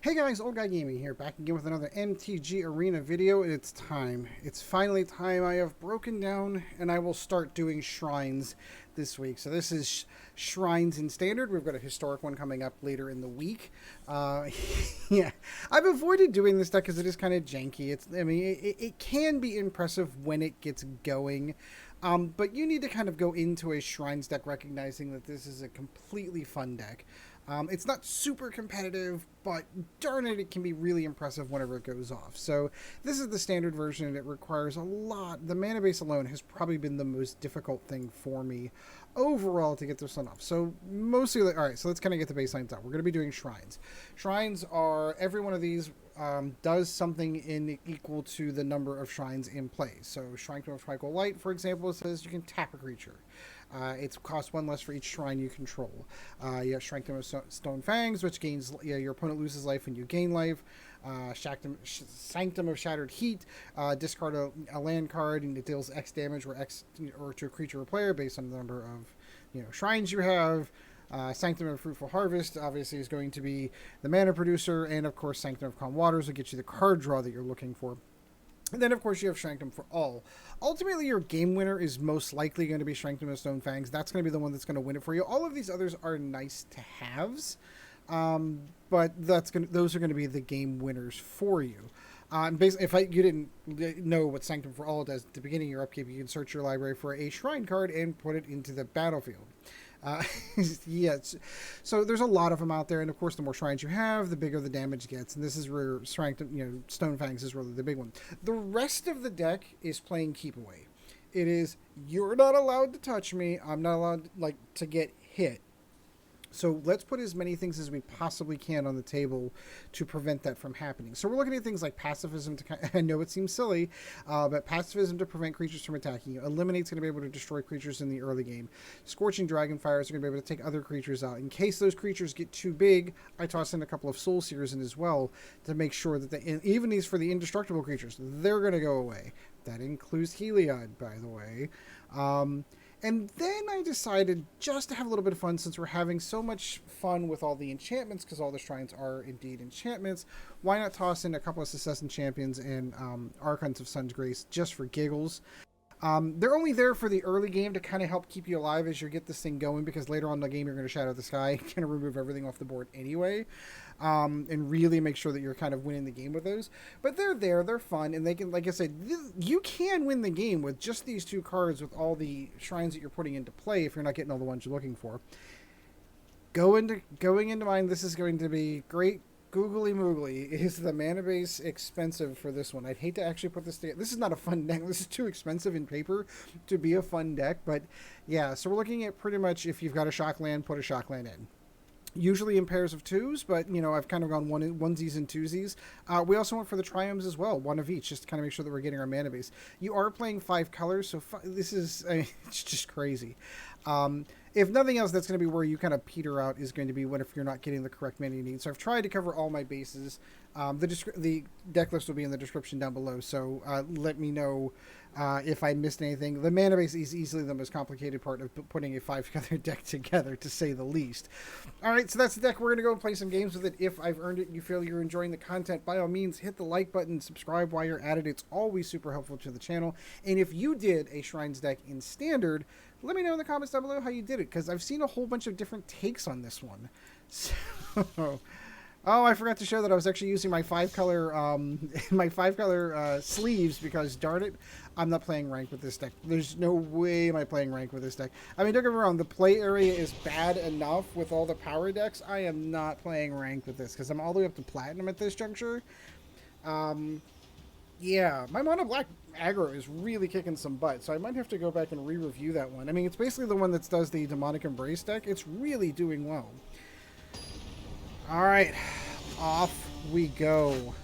Hey guys, Old Guy Gaming here, back again with another MTG Arena video. It's time. It's finally time. I have broken down and I will start doing shrines this week. So this is shrines in standard. We've got a historic one coming up later in the week. Yeah, I've avoided doing this deck because it is kind of janky. It can be impressive when it gets going. But you need to kind of go into a shrines deck recognizing that this is a completely fun deck. It's not super competitive, but darn it, it can be really impressive whenever it goes off. So this is the standard version, and it requires a lot. The mana base alone has probably been the most difficult thing for me overall to get this one off. So mostly, all right, so let's kind of get the baselines out. We're going to be doing shrines. Shrines are, every one of these does something in equal to the number of shrines in play. So Sanctum of Tranquil Light, for example, says you can tap a creature. It costs one less for each shrine you control. You have Sanctum of Stone Fangs, which gains your opponent loses life and you gain life. Sanctum of Shattered Heat, discard a land card and it deals X damage or to a creature or player based on the number of shrines you have. Sanctum of Fruitful Harvest obviously is going to be the mana producer, and of course Sanctum of Calm Waters will get you the card draw that you're looking for. And then, of course, you have Sanctum for All. Ultimately, your game winner is most likely going to be Sanctum of Stone Fangs. That's going to be the one that's going to win it for you. All of these others are nice to haves, but those are going to be the game winners for you. Basically, if you didn't know what Sanctum for All does at the beginning of your upkeep, you can search your library for a shrine card and put it into the battlefield. Yes, so there's a lot of them out there, and of course, the more shrines you have, the bigger the damage gets. And this is where Sanctum, Stone Fangs is really the big one. The rest of the deck is playing keep away. It is you're not allowed to touch me. I'm not allowed to get hit. So let's put as many things as we possibly can on the table to prevent that from happening. So we're looking at things like Pacifism. I know it seems silly, but Pacifism to prevent creatures from attacking you. Eliminate's going to be able to destroy creatures in the early game. Scorching Dragonfires are going to be able to take other creatures out. In case those creatures get too big, I toss in a couple of Soul Sears in as well to make sure that even these for the indestructible creatures, they're going to go away. That includes Heliod, by the way. And then I decided, just to have a little bit of fun, since we're having so much fun with all the enchantments, because all the shrines are indeed enchantments, why not toss in a couple of Setessan Champions and Archons of Sun's Grace just for giggles. They're only there for the early game to kind of help keep you alive as you get this thing going, because later on in the game you're going to Shatter the Sky, kind of remove everything off the board anyway, and really make sure that you're kind of winning the game with those. But they're there, they're fun, and they can, like I said, you can win the game with just these two cards with all the shrines that you're putting into play if you're not getting all the ones you're looking for. Going into mine, this is going to be great. Googly moogly. Is the mana base expensive for this one? I'd hate to actually put this together. This is not a fun deck. This is too expensive in paper to be a fun deck. But yeah, so we're looking at pretty much, if you've got a shock land, put a shock land in. Usually in pairs of twos, but I've kind of gone onesies and twosies. We also went for the triomes as well, one of each, just to kind of make sure that we're getting our mana base. You are playing 5 colors, so this is it's just crazy. If nothing else, that's going to be where you kind of peter out, is going to be if you're not getting the correct mana you need. So I've tried to cover all my bases. The deck list will be in the description down below, so let me know if I missed anything. The mana base is easily the most complicated part of putting a 5-color deck together, to say the least. All right, so that's the deck. We're going to go and play some games with it. If I've earned it and you feel you're enjoying the content, by all means, hit the like button, subscribe while you're at it. It's always super helpful to the channel. And if you did a Shrines deck in Standard, let me know in the comments down below how you did it, because I've seen a whole bunch of different takes on this one. So, oh, I forgot to show that I was actually using my 5-color sleeves, because darn it, I'm not playing rank with this deck. There's no way am I playing rank with this deck. I mean, don't get me wrong, the play area is bad enough with all the power decks. I am not playing rank with this, because I'm all the way up to Platinum at this juncture. Yeah, my mono black aggro is really kicking some butt, so I might have to go back and re-review that one. I mean, it's basically the one that does the Demonic Embrace deck. It's really doing well. Alright, off we go.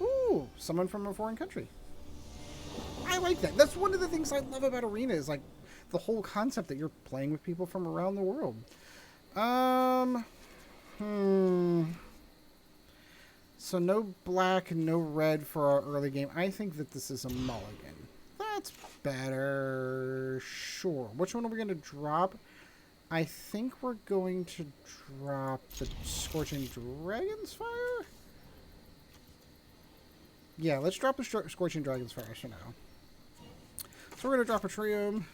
Ooh, someone from a foreign country. I like that. That's one of the things I love about Arena, is like the whole concept that you're playing with people from around the world. So no black, no red for our early game. I think that this is a mulligan. That's better. Sure. Which one are we going to drop? I think we're going to drop the Scorching Dragonfire. Yeah, let's drop a Scorching Dragonfire for now. So we're going to drop a Triome.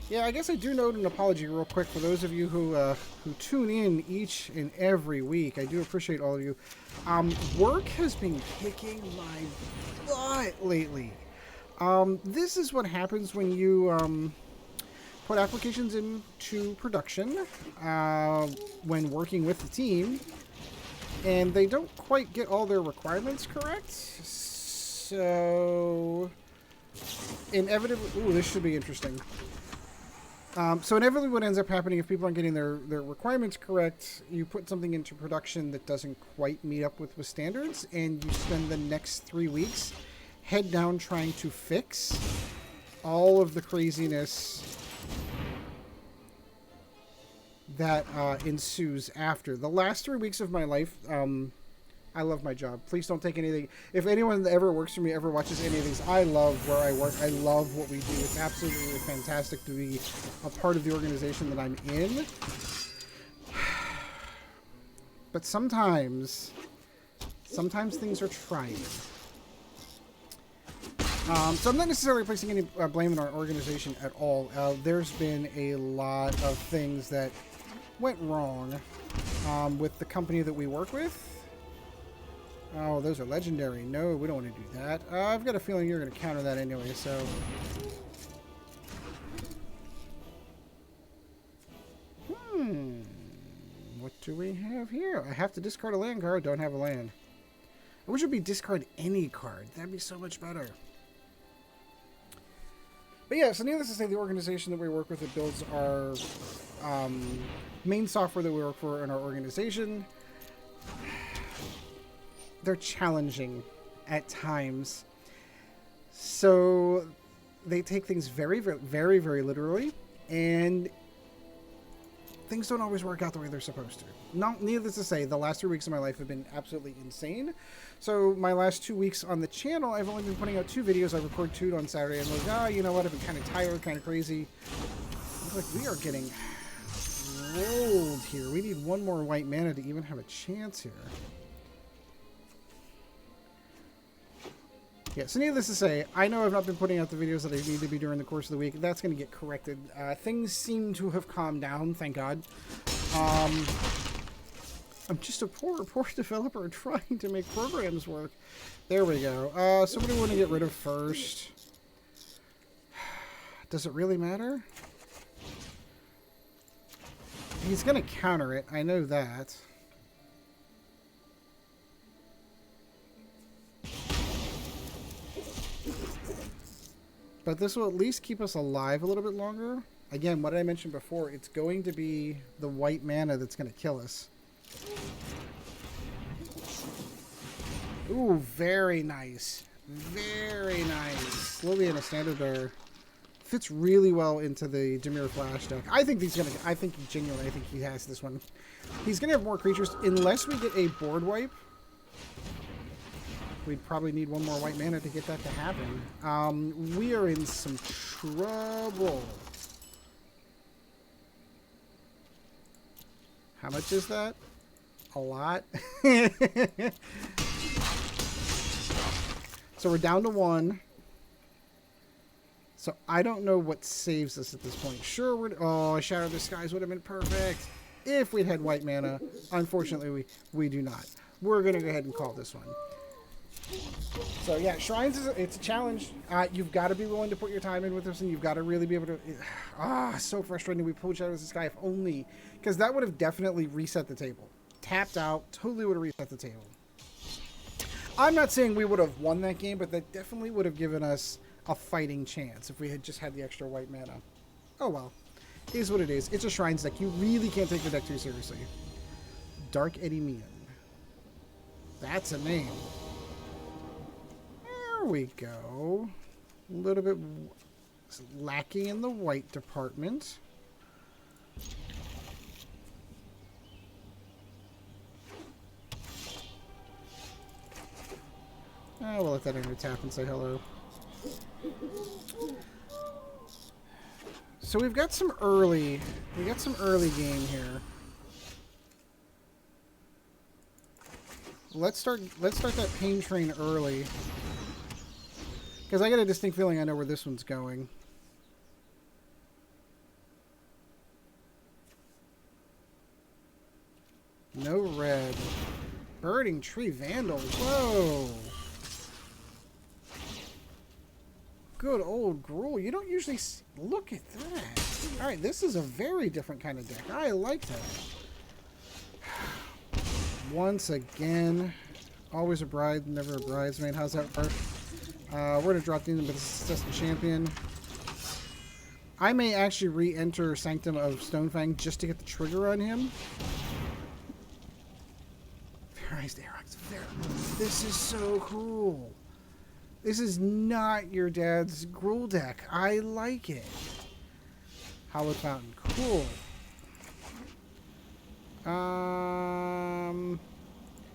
Yeah, I guess I do note an apology real quick for those of you who tune in each and every week. I do appreciate all of you. Work has been kicking my butt lately. This is what happens when you put applications into production when working with the team, and they don't quite get all their requirements correct. So inevitably, ooh, this should be interesting. So inevitably what ends up happening if people aren't getting their requirements correct, you put something into production that doesn't quite meet up with standards, and you spend the next 3 weeks head down trying to fix all of the craziness that ensues after. The last 3 weeks of my life, I love my job. Please don't take anything. If anyone that ever works for me ever watches any of these, I love where I work. I love what we do. It's absolutely fantastic to be a part of the organization that I'm in. But sometimes things are trying. So I'm not necessarily placing any blame on our organization at all. There's been a lot of things that went wrong with the company that we work with. Oh, those are legendary. No, we don't want to do that. I've got a feeling you're going to counter that anyway, so... What do we have here? I have to discard a land card. Don't have a land. I wish it would be discard any card. That'd be so much better. But yeah, so needless to say, the organization that we work with that builds our main software that we work for in our organization, they're challenging at times. So they take things very, very, very, very literally, and things don't always work out the way they're supposed to. Needless to say, the last 3 weeks of my life have been absolutely insane. So my last 2 weeks on the channel, I've only been putting out 2 videos. I record 2 on Saturday, and I'm like, you know what, I've been kind of tired, kind of crazy. I'm like, we are getting rolled here. We need one more white mana to even have a chance here. Yeah, so needless to say, I know I've not been putting out the videos that I need to be during the course of the week. That's going to get corrected. Things seem to have calmed down, thank God. I'm just a poor developer trying to make programs work. There we go. So what do we want to get rid of first? Does it really matter? He's going to counter it. I know that. But this will at least keep us alive a little bit longer. Again, what I mentioned before, it's going to be the white mana that's going to kill us. Ooh, very nice. Very nice. Liliana Standard Bearer fits really well into the Dimir Flash deck. I think he's going to... I think he has this one. He's going to have more creatures unless we get a board wipe. We'd probably need one more white mana to get that to happen. We are in some trouble. How much is that? A lot. So we're down to 1. So I don't know what saves us at this point. Sure, oh, Shatter the Skies would have been perfect if we'd had white mana. Unfortunately, we do not. We're going to go ahead and call this one. So yeah, Shrines it's a challenge. You've got to be willing to put your time in with this, and you've got to really be able to... so frustrating. We pulled Shatter the Sky, if only... Because that would have definitely reset the table. Tapped out, totally would have reset the table. I'm not saying we would have won that game, but that definitely would have given us a fighting chance if we had just had the extra white mana. Oh well. It is what it is. It's a Shrines deck. You really can't take the deck too seriously. Dark Eddie Mian. That's a name. There we go. A little bit lacking in the white department. We'll let that enter tap and say hello. So we've got some early game here. let's start that pain train early. Because I get a distinct feeling I know where this one's going. No red. Burning Tree Vandal. Whoa. Good old Gruul. You don't usually see... Look at that. Alright, this is a very different kind of deck. I like that. Once again. Always a bride, never a bridesmaid. How's that work? We're going to drop in with the Setessan Champion. I may actually re-enter Sanctum of Stonefang just to get the trigger on him. Verized Aerox. This is so cool. This is not your dad's Gruul deck. I like it. Hallowed Fountain. Cool.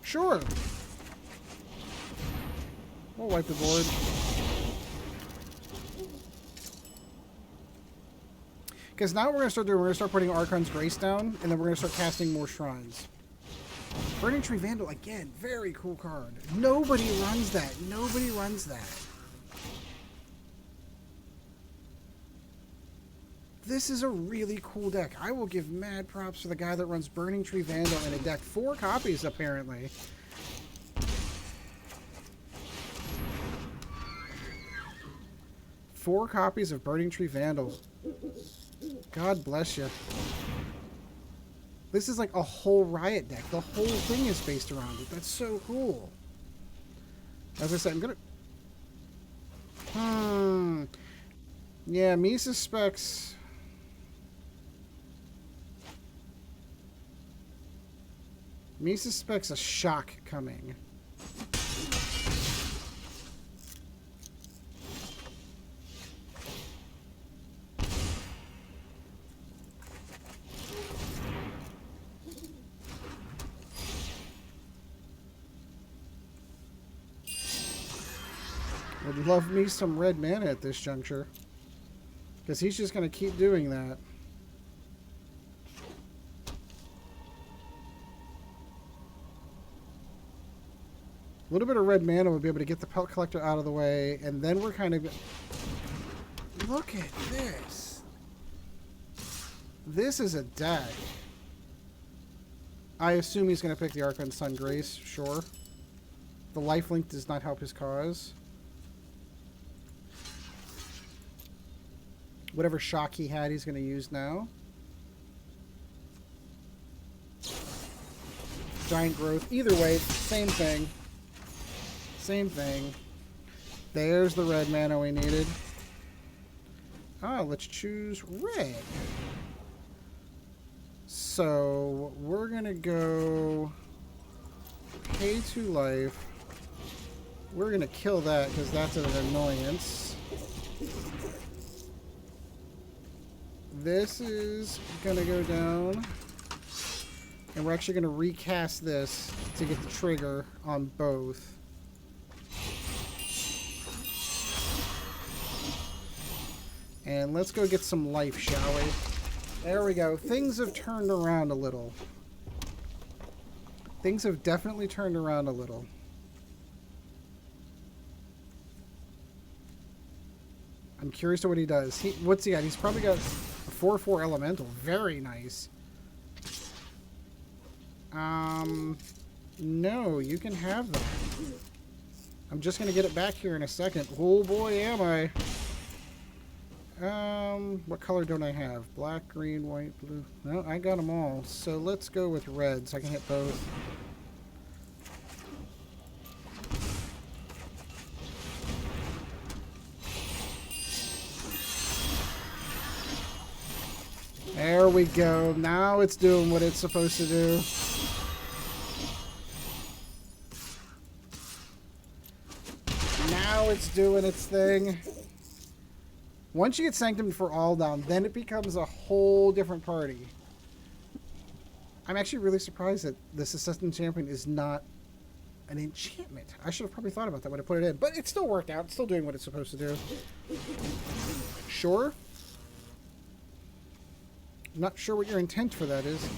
Sure. We'll wipe the board. Because now what we're going to start doing, we're going to start putting Archon's Grace down, and then we're going to start casting more shrines. Burning Tree Vandal, again, very cool card. Nobody runs that. Nobody runs that. This is a really cool deck. I will give mad props to the guy that runs Burning Tree Vandal in a deck. 4 copies, apparently. Four copies of Burning Tree Vandal. God bless you. This is like a whole Riot deck. The whole thing is based around it. That's so cool. As I said, I'm gonna... Yeah, me suspects... Me suspects a shock coming. Would love me some red mana at this juncture. Because he's just going to keep doing that. A little bit of red mana would be able to get the Pelt Collector out of the way, and then we're kind of... Look at this. This is a deck. I assume he's going to pick the Archon Sun Grace, sure. The lifelink does not help his cause. Whatever shock he had, he's going to use now. Giant Growth. Either way, same thing. Same thing. There's the red mana we needed. Ah, let's choose red. So, we're going to go pay 2 life. We're going to kill that because that's an annoyance. This is going to go down. And we're actually going to recast this to get the trigger on both. And let's go get some life, shall we? There we go. Things have turned around a little. Things have definitely turned around a little. I'm curious to what he does. What's he got? He's probably got a 4/4 elemental. Very nice. No, you can have that. I'm just going to get it back here in a second. Oh boy, am I. What color don't I have? Black, green, white, blue. No, I got them all. So let's go with red so I can hit both. There we go. Now it's doing what it's supposed to do. Now it's doing its thing. Once you get Sanctum for All down, then it becomes a whole different party. I'm actually really surprised that the Setessan Champion is not an enchantment. I should have probably thought about that when I put it in. But it still worked out. It's still doing what it's supposed to do. Sure. Not sure what your intent for that is.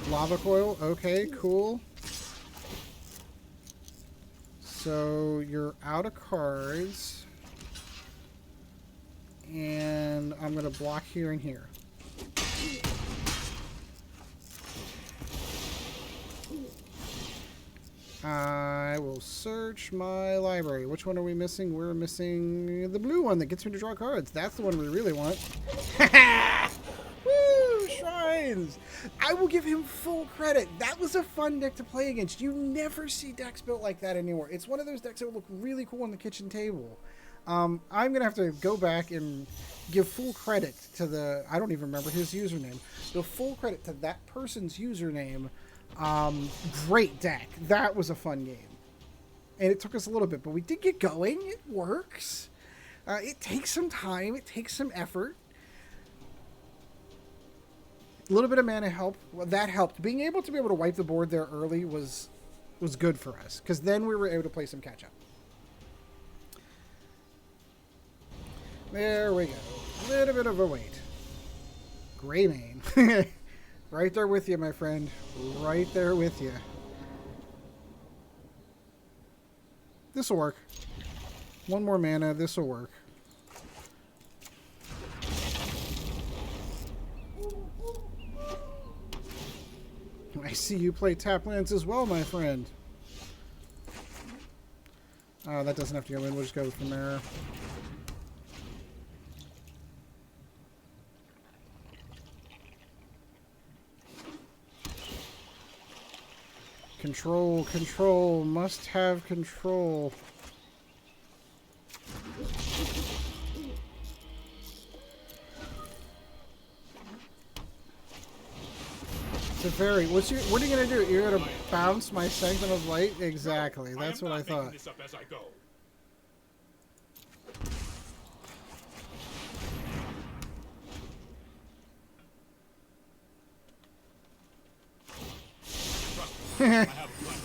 Lava Coil. Okay, cool. So you're out of cards. And I'm going to block here and here. I will search my library. Which one are we missing? We're missing the blue one that gets me to draw cards. That's the one we really want. Woo! Shrines! I will give him full credit. That was a fun deck to play against. You never see decks built like that anymore. It's one of those decks that will look really cool on the kitchen table. I'm going to have to go back and give full credit to the... I don't even remember his username. The full credit to that person's username. Great deck. That was a fun game. And it took us a little bit, but we did get going. It works. It takes some time. It takes some effort. A little bit of mana help. Well, that helped. Being able to wipe the board there early was good for us, because then we were able to play some catch-up. There we go. A little bit of a wait. Greymane. Right there with you, my friend. Right there with you. This'll work. One more mana. This'll work. I see you play tap lands as well, my friend. That doesn't have to go in. We'll just go from there. Control, control, must have control. It's a very... what are you gonna do? You're gonna bounce my Sanctum of Light? Exactly. That's what I thought. This up as I go.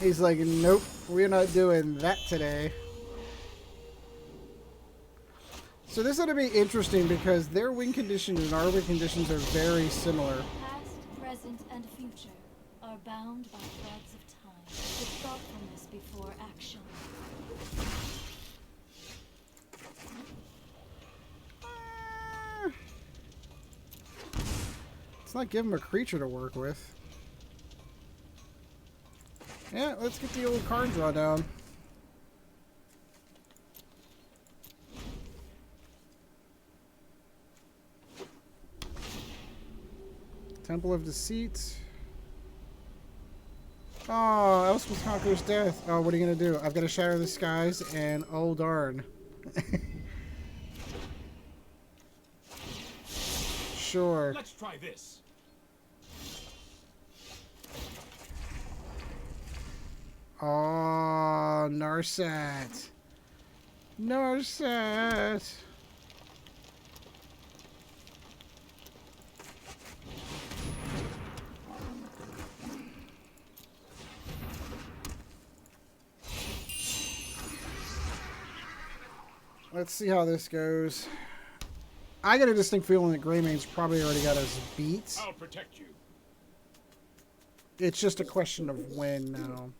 He's like, nope, we're not doing that today. So this ought to be interesting because their win conditions and our win conditions are very similar. Past, present, and future are bound by threads of time, with thoughtfulness before action. Let's not give him a creature to work with. Yeah, let's get the old card draw down. Temple of Deceit. Oh, Elspeth Conqueror's Death. Oh, what are you going to do? I've got to Shatter the Skies and oh darn. Sure. Let's try this. Oh, Narset. Narset. Let's see how this goes. I got a distinct feeling that Greymane's probably already got us beat. I'll protect you. It's just a question of when now.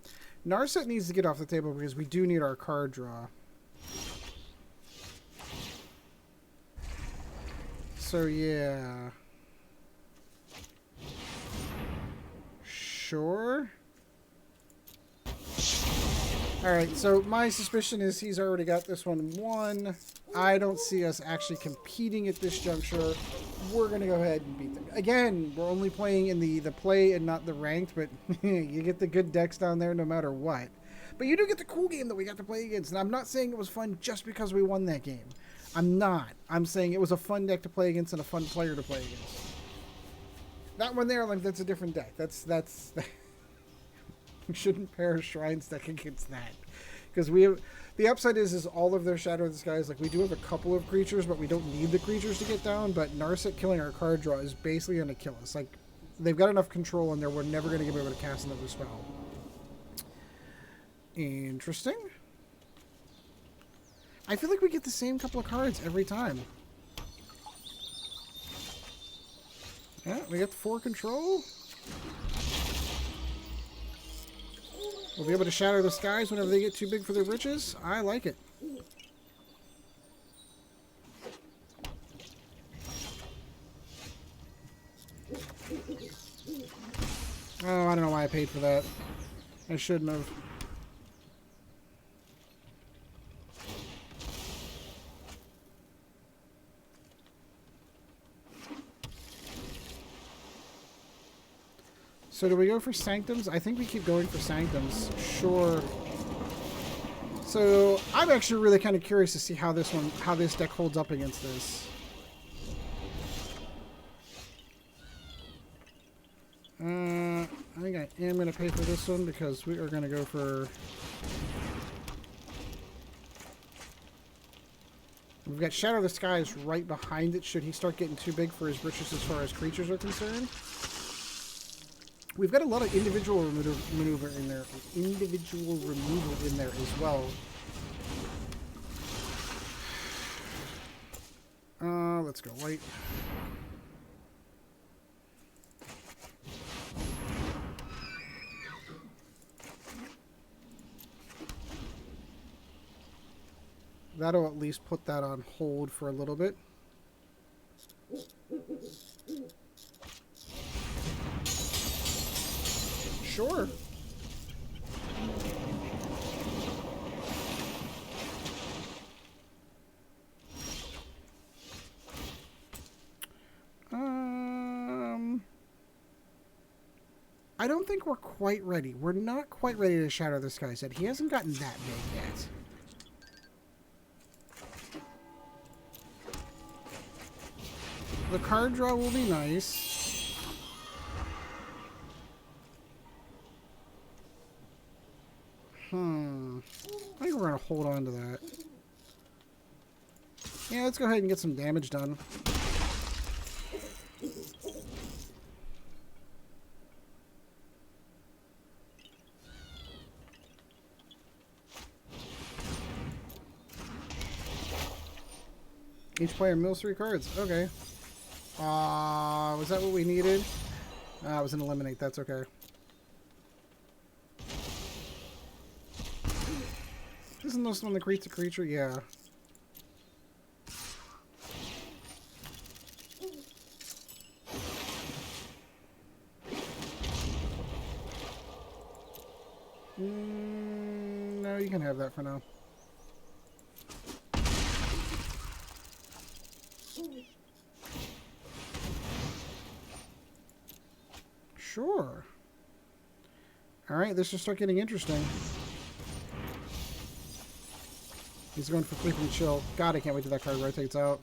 Narset needs to get off the table because we do need our card draw. So yeah. Sure. Alright, so my suspicion is he's already got this one won. I don't see us actually competing at this juncture. We're going to go ahead and beat them. Again, we're only playing in the play and not the ranked, but you get the good decks down there no matter what. But you do get the cool game that we got to play against. And I'm not saying it was fun just because we won that game. I'm not. I'm saying it was a fun deck to play against and a fun player to play against. That one there, like, that's a different deck. That's we shouldn't pair a Shrines deck against that. Because we have... The upside is all of their Shatter the Skies, like, we do have a couple of creatures, but we don't need the creatures to get down, but Narset killing our card draw is basically going to kill us. Like, they've got enough control in there, we're never going to be able to cast another spell. Interesting. I feel like we get the same couple of cards every time. Yeah, we got the 4 control. We'll be able to shatter the skies whenever they get too big for their britches. I like it. Oh, I don't know why I paid for that. I shouldn't have. So do we go for Sanctums? I think we keep going for Sanctums. Sure. So I'm actually really kind of curious to see how this deck holds up against this. I think I am going to pay for this one because we are going to go for... We've got Shatter the Skies right behind it should he start getting too big for his britches as far as creatures are concerned. We've got a lot of individual removal in there as well. Let's go white. That'll at least put that on hold for a little bit. Sure. I don't think we're quite ready. We're not quite ready to Shatter the Sky yet. He hasn't gotten that big yet. The card draw will be nice. I think we're going to hold on to that. Yeah, let's go ahead and get some damage done. Each player mills 3 cards. Okay. Was that what we needed? It was an eliminate. That's okay. Isn't this one that creates a creature? Yeah. No, you can have that for now. Sure. Alright, this will start getting interesting. He's going for Creep and Chill. God, I can't wait till that card rotates out.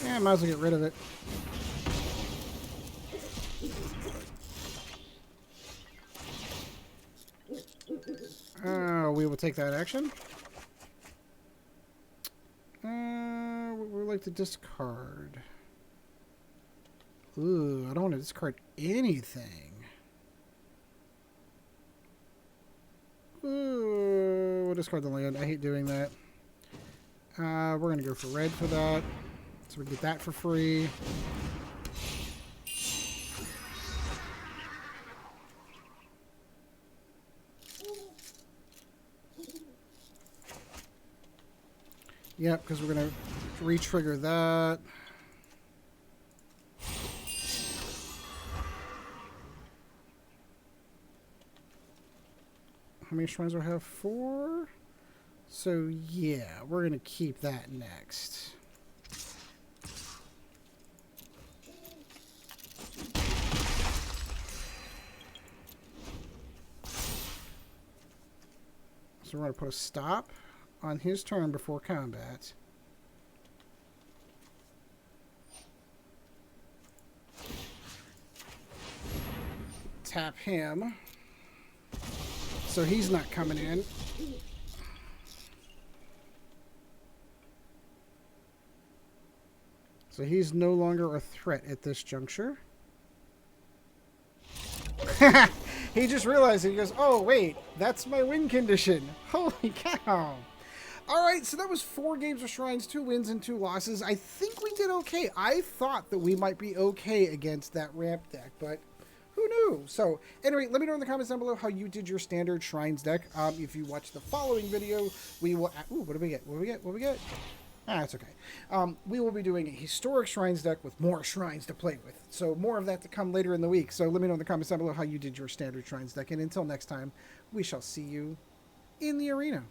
Yeah, might as well get rid of it. We will take that action. We would like to discard. Ooh, I don't want to discard anything. Ooh, we'll discard the land. I hate doing that. We're going to go for red for that. So we get that for free. Yep, because we're going to re-trigger that. How many shrines do I have? 4? So, yeah, we're going to keep that next. So we're going to put a stop on his turn before combat. Tap him. So he's not coming in. So he's no longer a threat at this juncture. He just realized, he goes, oh, wait, that's my win condition. Holy cow. All right, so that was 4 games of Shrines, 2 wins and 2 losses. I think we did okay. I thought that we might be okay against that ramp deck, but Who knew? So, anyway, let me know in the comments down below how you did your standard Shrines deck. If you watch the following video, we will... Ooh, what do we get? What do we get? What do we get? Ah, it's okay. We will be doing a historic Shrines deck with more shrines to play with. So, more of that to come later in the week. So, let me know in the comments down below how you did your standard Shrines deck. And until next time, we shall see you in the arena.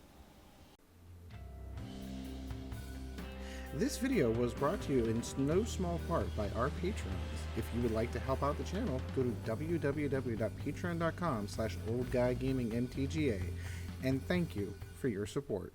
This video was brought to you in no small part by our patrons. If you would like to help out the channel, go to www.patreon.com/oldguygamingmtga, and thank you for your support.